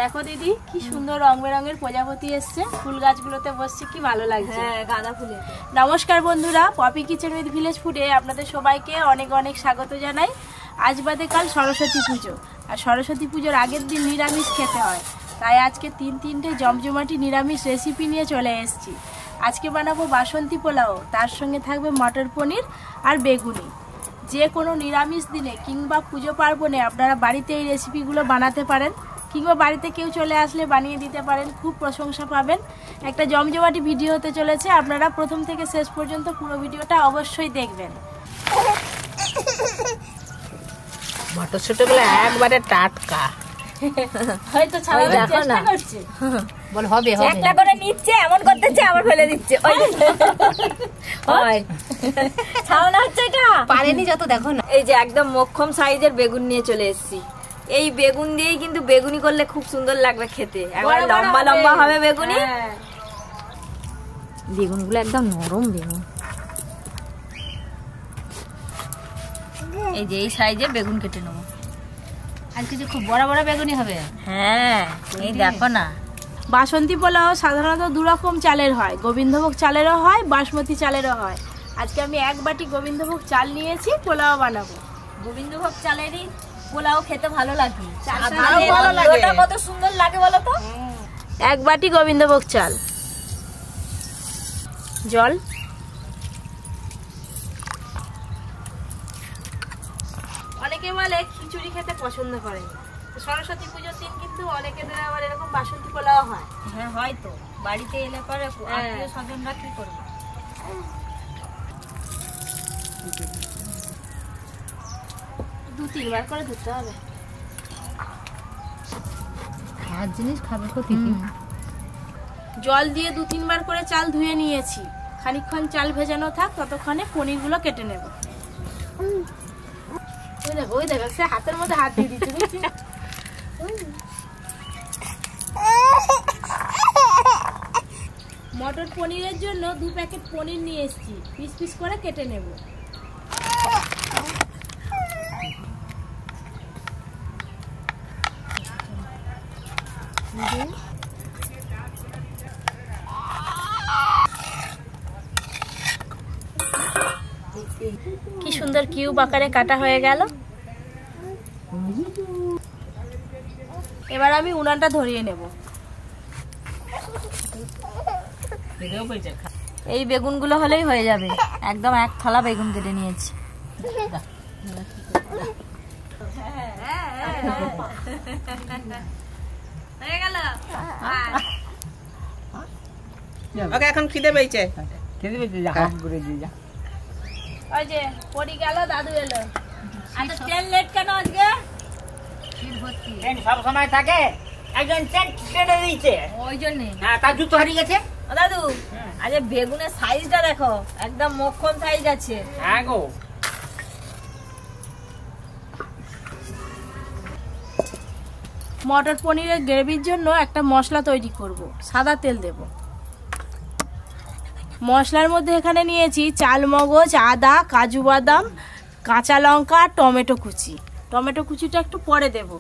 দেখো দিদি কি সুন্দর রং বেরঙের প্রজাপতি এসছে, ফুল গাছগুলোতে বসছে, কি ভালো লাগছে। হ্যাঁ, গাঁদা ফুলের। নমস্কার বন্ধুরা, পপি কিচেন উইথ ভিলেজ ফুডে আপনাদের সবাইকে অনেক অনেক স্বাগত জানাই। আজ বাদে কাল সরস্বতী পুজো, আর সরস্বতী পুজোর আগের দিন নিরামিষ খেতে হয়, তাই আজকে তিনটে জমজমাটি নিরামিষ রেসিপি নিয়ে চলে এসেছি। আজকে বানাবো বাসন্তী পোলাও, তার সঙ্গে থাকবে মটর পনির আর বেগুনি। যে কোনো নিরামিষ দিনে কিংবা পুজো পার্বণে আপনারা বাড়িতে এই রেসিপিগুলো বানাতে পারেন, কিংবা বাড়িতে কেউ চলে আসলে বানিয়ে দিতে পারেন, খুব প্রশংসা পাবেন। একটা জমজমাটি ভিডিও হতে চলেছে, আপনারা প্রথম থেকে শেষ পর্যন্ত পুরো ভিডিওটা অবশ্যই দেখবেন। মটরশুঁটিগুলো একবারে টাটকা, হয়তো ছাড়ানোর চেষ্টা করছে, বল হবে হবে, একটা করে নিচ্ছে, এমন করতেছে আবার ফেলে দিচ্ছে। ওই ছাড়ানো হচ্ছে, এটা পারেনি যত, দেখো না। এই যে একদম মক্ষম সাইজের বেগুন নিয়ে চলে এসেছি। এই বেগুন দিয়েই কিন্তু বেগুনি করলে খুব সুন্দর লাগবে খেতে, একবার লম্বা লম্বা হবে বেগুনি। বেগুনগুলো একদম নরম বেগুন। এই যে এই সাইজের বেগুন কেটে নেবো। আজকে যে খুব বড় বড় বেগুনি হবে। হ্যাঁ, এই দেখো না। বাসন্তী পোলাও সাধারণত দু রকম চালের হয়, গোবিন্দভোগ চালেরও হয়, বাসমতি চালেরও হয়। আজকে আমি এক বাটি গোবিন্দভোগ চাল নিয়েছি, পোলাও বানাবো। গোবিন্দভোগ চালেরই পোলাও খেতে ভালো লাগে, ভালো লাগে। ওটা কত সুন্দর লাগে বলো তো। এক বাটি গোবিন্দভোগ চাল, জল, অনেকে বলে খিচুড়ি খেতে পছন্দ করে, সরস্বতী পুজোর দিন কিন্তু অনেকেদের আবার এরকম বাসন্তী পোলাও হয়। হ্যাঁ, হয়তো বাড়িতে এলে পরে আত্মীয় স্বজনরা কি করবে। 2-3 বার করে ধুতে হবে। খাওয়ার জিনিস খাবে ক্ষতি কি? জল দিয়ে 2-3 বার করে চাল ধুয়ে নিয়েছি। খানিকক্ষণ চাল ভেজানো থাক, ততক্ষণে পনিরগুলো কেটে নেব। ওই দেখো সে হাতের মধ্যে হাত দিয়ে দিচ্ছে, দেখছি। মটর পনিরের জন্য 2 প্যাকেট পনির নিয়ে এসেছি, পিস পিস করে কেটে নেব। কি সুন্দর কিউব আকারে কাটা হয়ে গেল। এবার আমি উনানটা ধরিয়ে নেব। এই বেগুনগুলো হলেই হয়ে যাবে। একদম এক থালা বেগুন কেটে নিয়েছি। হয়ে গেল। ওকে এখন খিদে পেয়েছে, ওই যে পড়ি গেল, দাদু এলো। আচ্ছা ট্রেন লেট কেন আজকে? সব সময় থাকে, একজন ট্রেনে দিয়েছে, ওই জন্য তার জুতো হারিয়ে গেছে। ও দাদু, আজ বেগুনের সাইজটা দেখো, একদম মক্ষম সাইজ আছে। হ্যাঁ গো, মটর পনিরের গ্রেভির জন্য একটা মশলা তৈরি করব। সাদা তেল দেব। মশলার মধ্যে এখানে নিয়েছি চালমগজ, আদা, কাজু বাদাম, কাঁচা লঙ্কা, টমেটো কুচি। টমেটো কুচিটা একটু পরে দেব।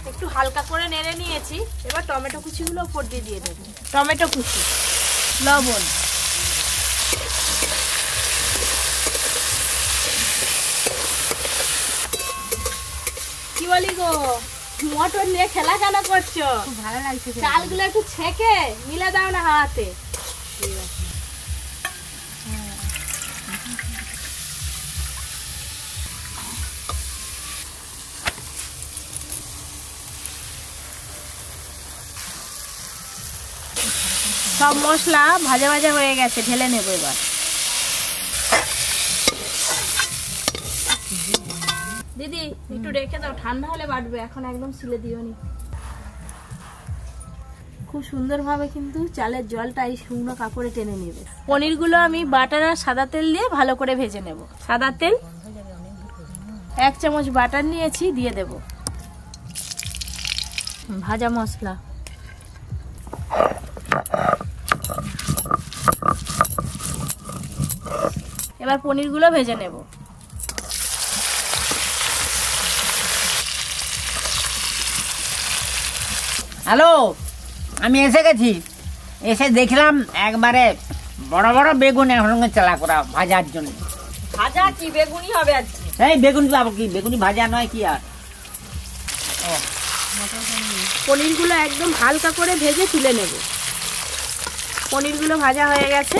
একটু হালকা করে নেড়ে নিয়েছি, এবার টমেটো কুচিগুলো উপর দিয়ে দেব। টমেটো কুচি, লবণ, কি বলি গো, মটর নিয়ে খেলা কেন করছো? ভালো লাগছে। চালগুলো একটু ছেঁকে মিলে দাও না হাতে। সব মশলা ভাজা ভাজা হয়ে গেছে, ঢেলে নেবো এবার। দিদি একটু রেখে দাও, ঠান্ডা হলে বাটবে, এখন একদম সিলে দিও নি। খুব সুন্দরভাবে কিন্তু চালের জলটা এই শুকনো কাপড়ে টেনে নেবে। পনিরগুলো আমি বাটার আর সাদা তেল দিয়ে ভালো করে ভেজে নেব। সাদা তেল 1 চামচ বাটার নিয়েছি, দিয়ে দেব। ভাজা মশলা, এবার পনিরগুলো ভেজে নেব। হ্যালো, আমি এসে গেছি। এসে দেখলাম একবারে বড় বড় বেগুন একসঙ্গে চালা করা ভাজার জন্য। ভাজা কি বেগুনি হবে আজকে? এই বেগুনি পাবো কি, বেগুনি ভাজা নয় কি আর। পনিরগুলো একদম হালকা করে ভেজে তুলে নেব। পনিরগুলো ভাজা হয়ে গেছে।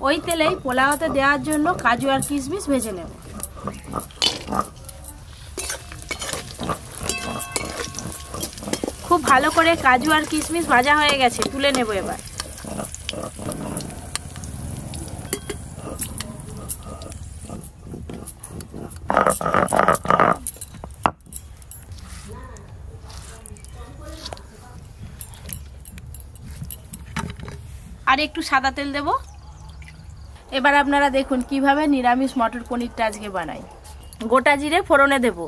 ওই তেলেই পোলাওতে দেওয়ার জন্য কাজু আর কিশমিশ ভেজে নেব। খুব ভালো করে কাজু আর কিশমিশ ভাজা হয়ে গেছে, তুলে নেব এবার। আর একটু সাদা তেল দেব। এবার আপনারা দেখুন কিভাবে নিরামিষ মটর পনিরটা আজকে বানাই। গোটা জিরে ফোড়নে দেব,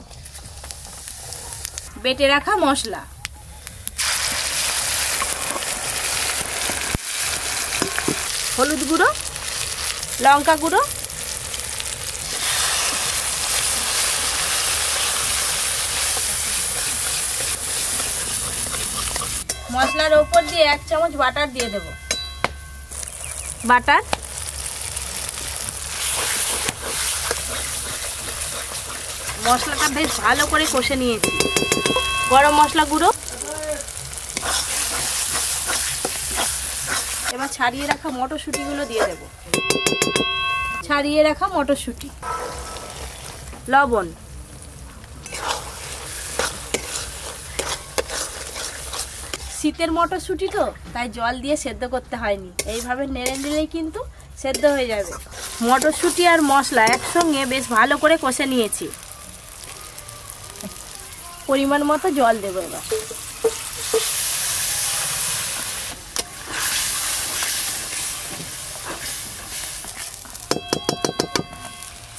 বেটে রাখা মশলা, হলুদ গুঁড়ো, লঙ্কা গুঁড়ো, মশলার ওপর দিয়ে 1 চামচ বাটার দিয়ে দেব। বাটার, মশলাটা বেশ ভালো করে কষে নিয়েছি। গরম মশলা গুঁড়ো, এবার ছাড়িয়ে রাখা মটরশুঁটিগুলো দিয়ে দেব। ছাড়িয়ে রাখা মটরশুঁটি, লবণ, শীতের মটরশুঁটি তো তাই জল দিয়ে সেদ্ধ করতে হয়নি, এইভাবে নেড়ে নিলেই কিন্তু সেদ্ধ হয়ে যাবে। মটরশুঁটি আর মশলা একসঙ্গে বেশ ভালো করে কষে নিয়েছি। পরিমাণ মতো জল দেবো এবার।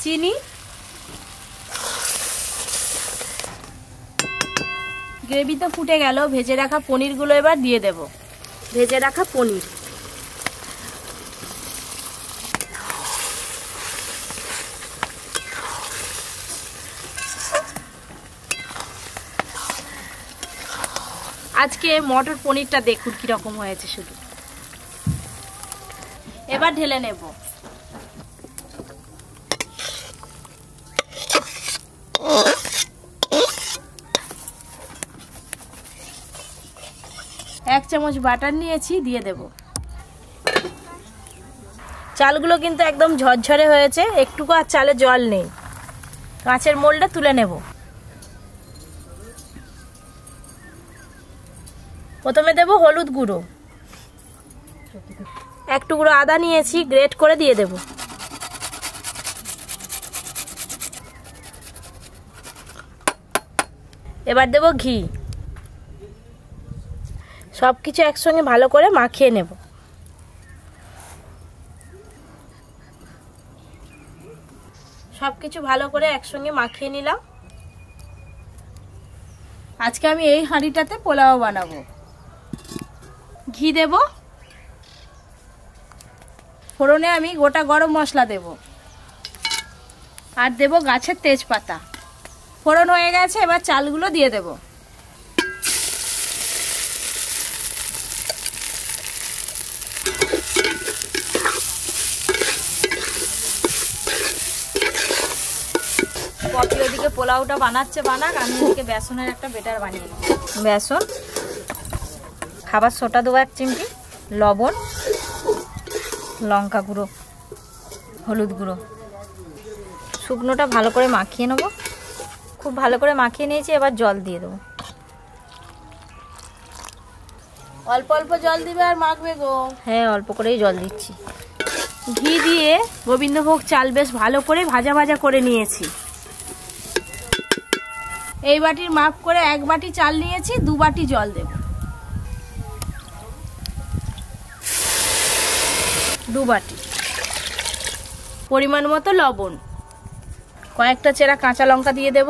চিনি, গ্রেভি তো ফুটে গেল, ভেজে রাখা পনিরগুলো এবার দিয়ে দেব। ভেজে রাখা পনির, আজকে মটর পনিরটা দেখুন কিরকম হয়েছে শুধু। এবার ঢেলে নেব। এক চামচ বাটার নিয়েছি, দিয়ে দেব। চালগুলো কিন্তু একদম ঝরঝরে হয়েছে, একটুকু আর চালে জল নেই। কাঁচের মোলটা তুলে নেব। প্রথমে দেব হলুদ গুঁড়ো, এক টুকরো আদা নিয়েছি, গ্রেট করে দিয়ে দেব। এবার দেব ঘি। সবকিছু একসঙ্গে ভালো করে মাখিয়ে নেব। সবকিছু ভালো করে একসঙ্গে মাখিয়ে নিলাম। আজকে আমি এই হাঁড়িটাতে পোলাও বানাবো। ঘি দেব, ফোড়নে আমি গোটা গরম মশলা দেব, আর দেব গাছের তেজপাতা। ফোড়ন হয়ে গেছে, এবার চালগুলো দিয়ে দেব। পপি ওদিকে পোলাওটা বানাচ্ছে, বানাক, আমি ওদিকে বেসনের একটা বেটার বানিয়ে নেব। বেসন, খাবার সোডা দেবো 1 চিমটি, লবণ, লঙ্কা গুঁড়ো, হলুদ গুঁড়ো, শুকনোটা ভালো করে মাখিয়ে নেব। খুব ভালো করে মাখিয়ে নিয়েছি, এবার জল দিয়ে দেবো। অল্প অল্প জল দিবে আর মাখবে গো। হ্যাঁ, অল্প করেই জল দিচ্ছি। ঘি দিয়ে গোবিন্দভোগ চাল বেশ ভালো করে ভাজা ভাজা করে নিয়েছি। এই বাটির মাপ করে 1 বাটি চাল নিয়েছি, 2 বাটি জল দেব। 2 বাটি। পরিমাণ মতো লবণ, কয়েকটা চেরা কাঁচা লঙ্কা দিয়ে দেব।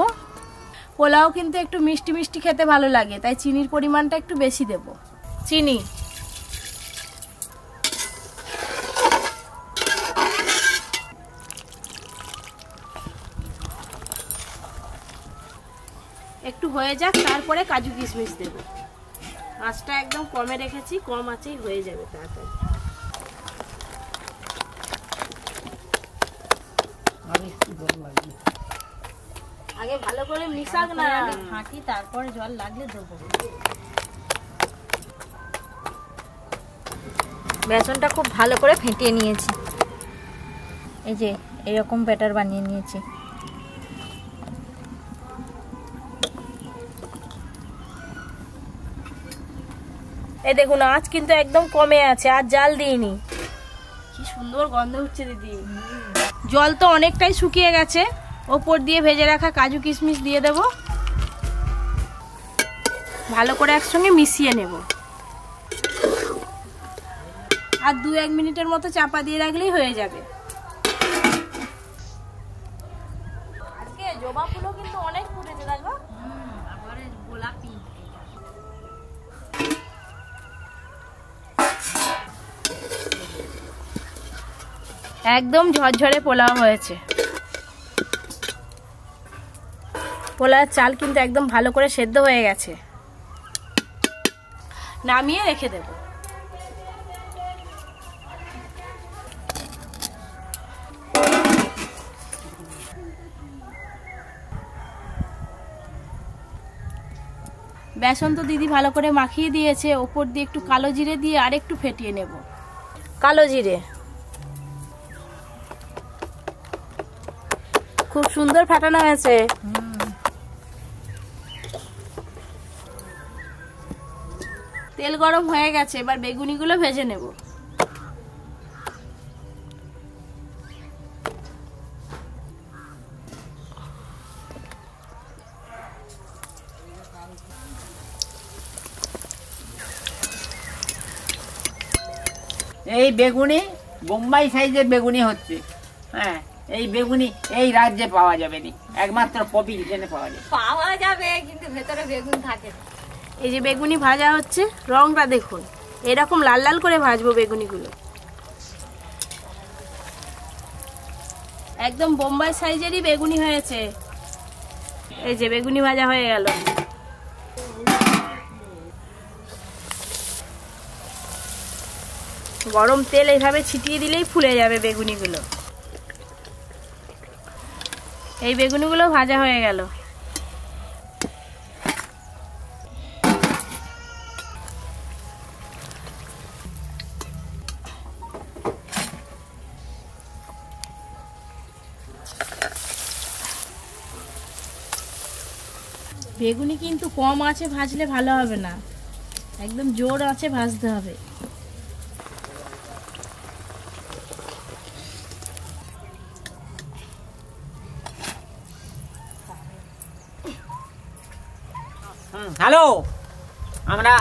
পোলাও কিন্তু একটু মিষ্টি মিষ্টি খেতে ভালো লাগে, তাই চিনির পরিমাণটা একটু বেশি দেব। চিনি, একটু হয়ে যাক, তারপরে কাজু কিশমিশ দেব। আঁচটা একদম কমে রেখেছি, কম আঁচেই হয়ে যাবে তাড়াতাড়ি। আগে ভালো করে মিশাক না, ফাঁকি তারপরে জল লাগলে দেবো। বেসনটা খুব ভালো করে ফেটিয়ে নিয়েছি, এই যে এরকম ব্যাটার বানিয়ে নিয়েছি। এই দেখুন আঁচ কিন্তু একদম কমে আছে, আর জাল দিইনি। কি সুন্দর গন্ধ হচ্ছে দিদি। জল তো অনেকটাই শুকিয়ে গেছে, ওপর দিয়ে ভেজে রাখা কাজু কিশমিশ দিয়ে দেব, ভালো করে একসঙ্গে মিশিয়ে নেব। আর 2-1 মিনিটের মতো চাপা দিয়ে রাখলেই হয়ে যাবে। আজকে জবা ফুলও কিন্তু অনেক ফুটেছে দেখো। গোলাপি একদম ঝরঝরে পোলাও হয়েছে। পোলাওর চাল কিন্তু একদম ভালো করে সেদ্ধ হয়ে গেছে। নামিয়ে রেখে দেব। বেসন তো দিদি ভালো করে মাখিয়ে দিয়েছে, ওপর দিয়ে একটু কালো জিরে দিয়ে আর একটু ফেটিয়ে নেব। কালো জিরে খুব সুন্দর ফাটানো হয়েছে। তেল গরম হয়ে গেছে, এবার বেগুনিগুলো ভেজে নেব। এই বেগুনি বোম্বাই সাইজের বেগুনি হচ্ছে। হ্যাঁ, এই বেগুনি এই রাজ্যে পাওয়া যাবে না, একমাত্র পপি কিচেনে পাওয়া যাবে। পাওয়া যাবে কিন্তু ভেতরে বেগুন থাকে। এই যে বেগুনি ভাজা হচ্ছে, রংটা দেখুন, এরকম লাল লাল করে ভাজবো বেগুনিগুলো। একদম বোম্বাই সাইজেরই বেগুনি হয়েছে। এই যে বেগুনি ভাজা হয়ে গেল। গরম তেল এইভাবে ছিটিয়ে দিলেই ফুলে যাবে বেগুনিগুলো। এই বেগুনিগুলো ভাজা হয়ে গেল। বেগুনি কিন্তু কম আঁচে ভাজলে ভালো হবে না, একদম জোর আঁচে ভাজতে হবে। হ্যালো, আমরা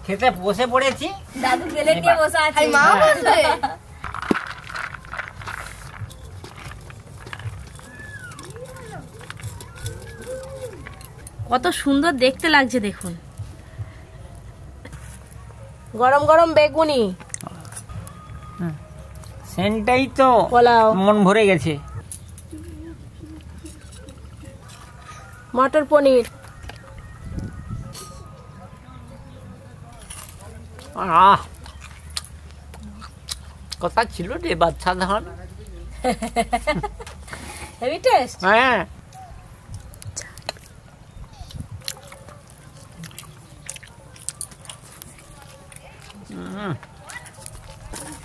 খেতে বসে পড়েছি। দাদু প্লেট নিয়ে বসে আছে। মা বলবে কত সুন্দর দেখতে লাগছে দেখুন। গরম গরম বেগুনি, সেন্টাই তো পোলাও, মন ভরে গেছে। মটর পনির, আহ, কথা ছিল রে বাচ্চা ধান। Heavy taste. হ্যাঁ,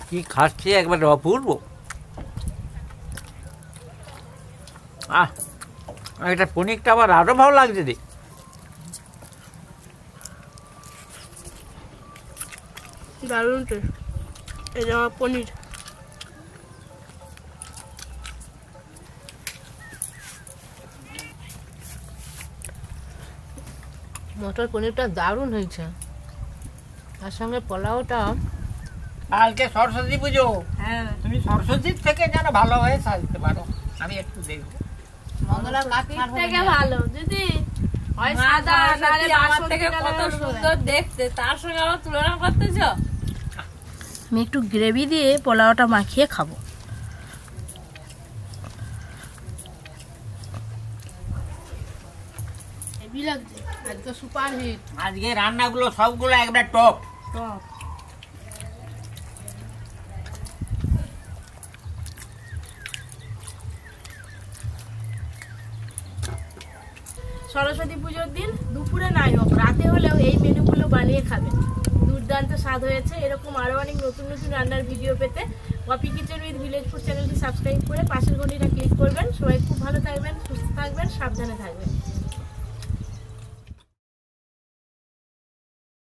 কি খাচ্ছি একবার অপূর্ব। এটা পনিরটা আবার আরো ভালো লাগছে রে। দারুণ টেস্ট। এই যে আমার পনির, মটর পনিরটা দারুণ হয়েছে, তার সঙ্গে পোলাওটা। কালকে সরস্বতী পুজো, হ্যাঁ তুমি সরস্বতীর থেকে যেন ভালো হয়ে সাজতে পারো, আমি একটু দেখবো। মঙ্গলা কাঠ থেকে ভালো যদি হয় সাদা, নালে আমার থেকে কত সুন্দর দেখতে, তার সঙ্গে আবার তুলনা করতেছ। আমি একটু গ্রেভি দিয়ে পোলাওটা মাখিয়ে খাবো। হেভি লাগছে আজ তো সুপার হিট। আজকে রান্নাগুলো সবগুলো একবার টপ। সরস্বতী পুজোর দিন দুপুরে নাই হোক রাতে হলেও এই মেনুগুলো বানিয়ে খাবেন, দুর্দান্ত স্বাদ হয়েছে। এরকম আরও অনেক নতুন নতুন রান্নার ভিডিও পেতে Popy kitchen with village food চ্যানেলটি সাবস্ক্রাইব করে পাশের ঘন্টিটা ক্লিক করবেন। সবাই খুব ভালো থাকবেন, সুস্থ থাকবেন, সাবধানে থাকবেন।